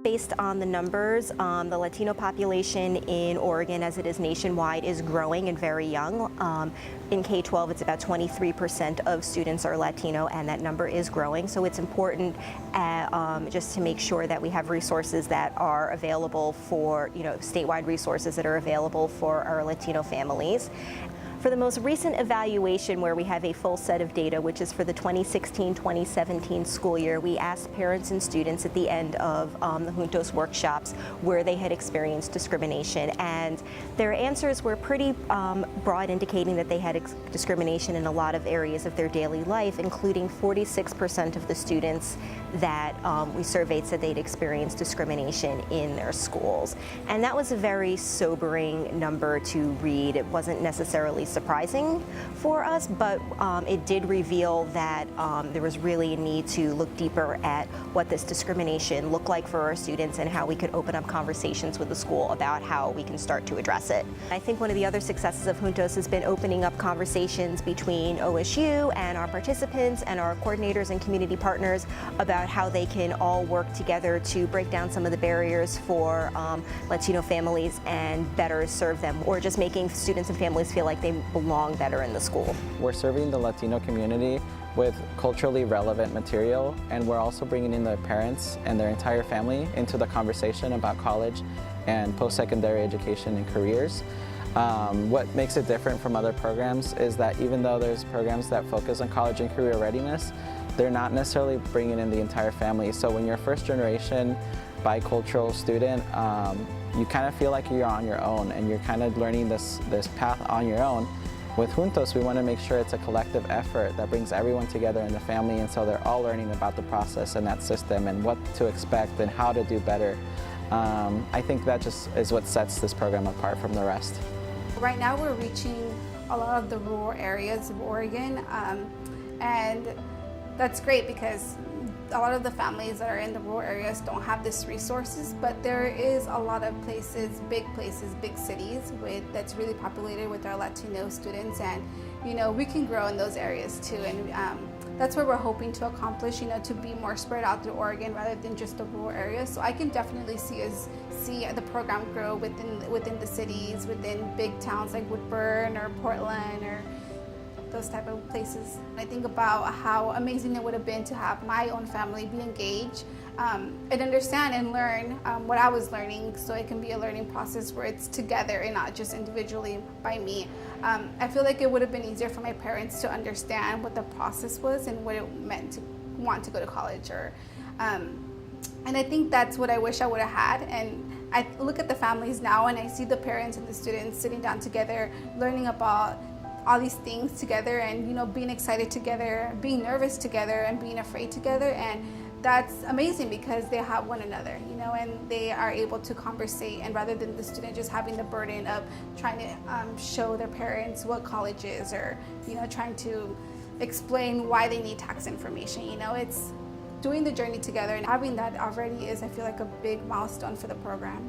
Based on the numbers, the Latino population in Oregon, as it is nationwide, is growing and very young. In K-12, it's about 23% of students are Latino, and that number is growing. So it's important just to make sure that we have resources that are available for, statewide resources that are available for our Latino families. For the most recent evaluation, where we have a full set of data, which is for the 2016-2017 school year, we asked parents and students at the end of the Juntos workshops where they had experienced discrimination, and their answers were pretty broad, indicating that they had discrimination in a lot of areas of their daily life, including 46% of the students that we surveyed said they'd experienced discrimination in their schools. And that was a very sobering number to read. It wasn't necessarily surprising for us, but it did reveal that there was really a need to look deeper at what this discrimination looked like for our students and how we could open up conversations with the school about how we can start to address it. I think one of the other successes of Juntos has been opening up conversations between OSU and our participants and our coordinators and community partners about how they can all work together to break down some of the barriers for Latino families and better serve them, or just making students and families feel like they belong better in the school. We're serving the Latino community with culturally relevant material, and we're also bringing in the parents and their entire family into the conversation about college and post-secondary education and careers. What makes it different from other programs is that even though there's programs that focus on college and career readiness, they're not necessarily bringing in the entire family. So when you're a first-generation bicultural student, you kind of feel like you're on your own and you're kind of learning this path on your own. With Juntos, we want to make sure it's a collective effort that brings everyone together in the family, and so they're all learning about the process and that system and what to expect and how to do better. I think that just is what sets this program apart from the rest. Right now we're reaching a lot of the rural areas of Oregon, and that's great because a lot of the families that are in the rural areas don't have these resources, but there is a lot of places, big cities that's really populated with our Latino students, and we can grow in those areas too, and that's what we're hoping to accomplish, to be more spread out through Oregon rather than just the rural areas. So I can definitely see the program grow within the cities, within big towns like Woodburn or Portland or those type of places. I think about how amazing it would have been to have my own family be engaged and understand and learn what I was learning, so it can be a learning process where it's together and not just individually by me. I feel like it would have been easier for my parents to understand what the process was and what it meant to want to go to college, and I think that's what I wish I would have had. And I look at the families now and I see the parents and the students sitting down together, learning about all these things together, and being excited together, being nervous together, and being afraid together, and that's amazing because they have one another, and they are able to conversate, and rather than the student just having the burden of trying to show their parents what college is, or trying to explain why they need tax information. It's doing the journey together, and having that already is, I feel like, a big milestone for the program.